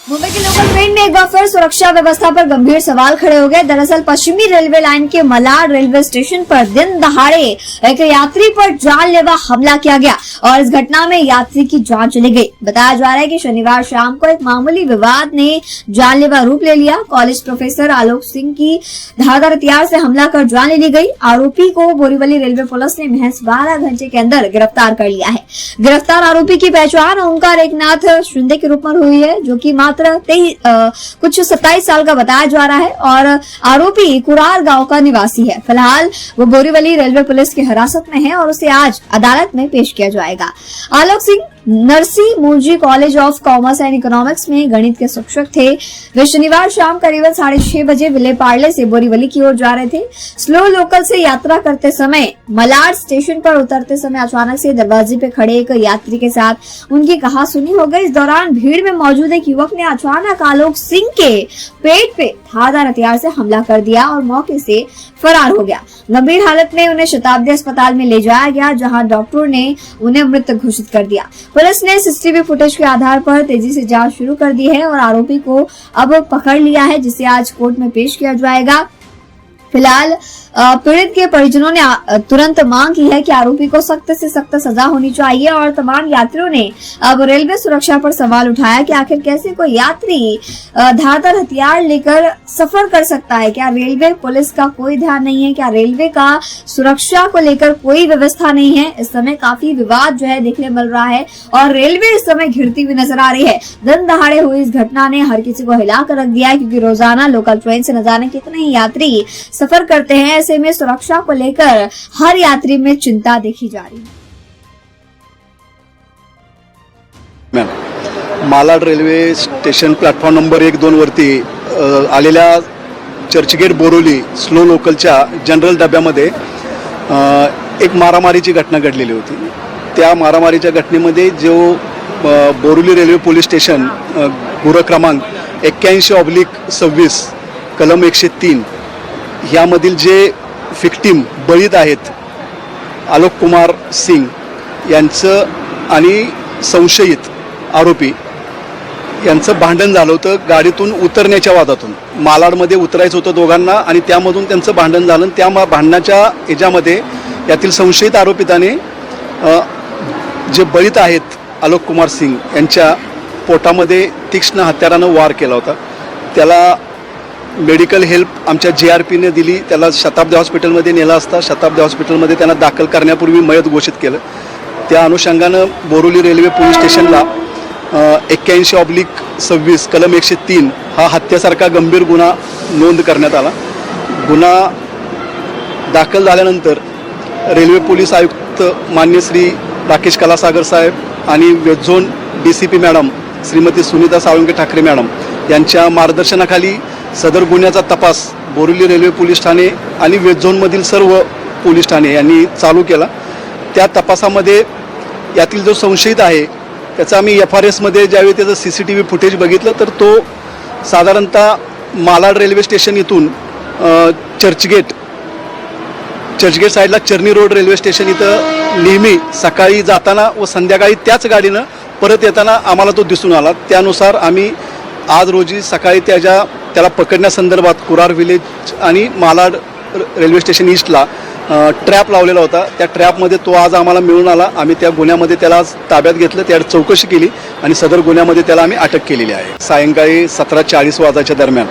मुंबई के local train में एक बार फिर सुरक्षा व्यवस्था पर गंभीर सवाल खड़े हो गए। दरअसल पश्चिमी रेलवे लाइन के मलाड रेलवे स्टेशन पर दिन दहाड़े एक यात्री पर जानलेवा हमला किया गया और इस घटना में यात्री की जान चली गई। बताया जा रहा है कि शनिवार शाम को एक मामूली विवाद ने जानलेवा रूप ले लिया। कॉलेज प्रोफेसर आलोक सिंह की धारदार हथियार से हमला कर जान ले ली गई। आरोपी को बोरीवली रेलवे पुलिस ने महज 12 घंटे के अंदर गिरफ्तार कर लिया है। गिरफ्तार आरोपी की पहचान ओंकार एकनाथ शिंदे के रूप में हुई है, जो कि मात्र कुछ 27 साल का बताया जा रहा है और आरोपी कुरार गांव का निवासी है। फिलहाल वो बोरीवली रेलवे पुलिस की हिरासत में है और उसे आज अदालत में पेश किया जाएगा। आलोक सिंह नरसी मुंजी college of commerce end economics में गणित के शिक्षक थे। वे शनिवार शाम करीबन 6:30 बजे विले पार्ले से बोरीवली की ओर जा रहे थे। स्लो लोकल से यात्रा करते समय मलाड स्टेशन पर उतरते समय अचानक से दरवाजे पे खड़े एक यात्री के साथ उनकी कहासुनी हो गई। इस दौरान भीड़ में मौजूद एक युवक ने अचानक आलोक सिंह के पेट पे धारदार हथियार से हमला कर दिया और मौके से फरार हो गया। गंभीर हालत में उन्हें शताब्दी अस्पताल में ले जाया गया, जहां डॉक्टरों ने उन्हें मृत घोषित कर दिया। पुलिस ने सीसीटीवी फुटेज के आधार पर तेजी से जांच शुरू कर दी है और आरोपी को अब पकड़ लिया है, जिसे आज कोर्ट में पेश किया जाएगा। फिलहाल पीड़ित के परिजनों ने तुरंत मांग की है कि आरोपी को सख्त से सख्त सजा होनी चाहिए और तमाम यात्रियों ने अब रेलवे सुरक्षा पर सवाल उठाया कि आखिर कैसे कोई यात्री धारदार हथियार लेकर सफर कर सकता है। क्या रेलवे पुलिस का कोई ध्यान नहीं है? क्या रेलवे का सुरक्षा को लेकर कोई व्यवस्था नहीं है? इस समय काफी विवाद जो है देखने मिल रहा है और रेलवे इस समय घिरती हुई नजर आ रही है। दिन दहाड़े हुई इस घटना ने हर किसी को हिला कर रख दिया है, क्योंकि रोजाना लोकल ट्रेन से न जाने कितने ही यात्री सफर करते हैं। ऐसे में सुरक्षा को लेकर हर यात्री में चिंता देखी जा रही है। Malad railway station platform number 1-2 वरती आलेल्या चर्चगेट बोरिवली स्लो लोकलच्या जनरल डब्यामध्ये एक मारामारीची घटना घडलेली होती। त्या मारामारीच्या घटनेमध्ये जो बोरिवली रेल्वे पोलीस स्टेशन गुन्हा क्रमांक 81/26 कलम 103 यामधील जे विक्टिम बळीत आहेत आलोक कुमार सिंग यांचं आणि संशयित आरोपी यांचं भांडण झालं होतं गाडीतून उतरण्याच्या वादातून। मालाडमध्ये उतरायचं होतं दोघांना आणि त्यामधून त्यांचं भांडण झालं। त्या भांडणाच्या याच्यामध्ये यातील संशयित आरोपिताने जे बळीत आहेत आलोक कुमार सिंग यांच्या पोटामध्ये तीक्ष्ण हत्यारानं वार केला होता। त्याला मेडिकल हेल्प आमच्या JRPने दिली। त्याला शताब्दी हॉस्पिटलमध्ये नेला असता शताब्दी हॉस्पिटलमध्ये त्यांना दाखल करण्यापूर्वी मयत घोषित केलं। त्या अनुषंगानं बोरिवली रेल्वे पोलीस स्टेशनला 81/26 कलम 103 हा हत्येसारखा गंभीर गुन्हा नोंद करण्यात आला। गुन्हा दाखल झाल्यानंतर रेल्वे पोलीस आयुक्त मान्य श्री राकेश कलासागर साहेब आणि waste zone DCP madam Shrimati Sunita Salunke Thackeray madam यांच्या मार्गदर्शनाखाली सदर गुन्ह्याचा तपास बोरिवली रेल्वे पोलीस ठाणे आणि वेस्ट झोनमधील सर्व पोलीस ठाणे यांनी चालू केला। त्या तपासामध्ये यातील जो संशयित आहे त्याचा आम्ही FRSमध्ये ज्यावेळी त्याचं CCTV फुटेज बघितलं तर तो साधारणतः मालाड रेल्वे स्टेशन इथून चर्चगेट साईडला चर्नी रोड रेल्वे स्टेशन इथं नेहमी सकाळी जाताना व संध्याकाळी त्याच गाडीनं परत येताना आम्हाला तो दिसून आला। त्यानुसार आम्ही आज रोजी सकाळी त्याला पकडण्यासंदर्भात कुरार विलेज आणि मालाड रेल्वे स्टेशन ईस्टला ट्रॅप लावलेला होता। त्या ट्रॅपमध्ये तो आज आम्हाला मिळून आला। आम्ही त्या गुन्ह्यामध्ये त्याला आज ताब्यात घेतलं, त्यावर चौकशी केली आणि सदर गुन्ह्यामध्ये त्याला आम्ही अटक केलेली आहे। सायंकाळी 17:40 वाजताच्या दरम्यान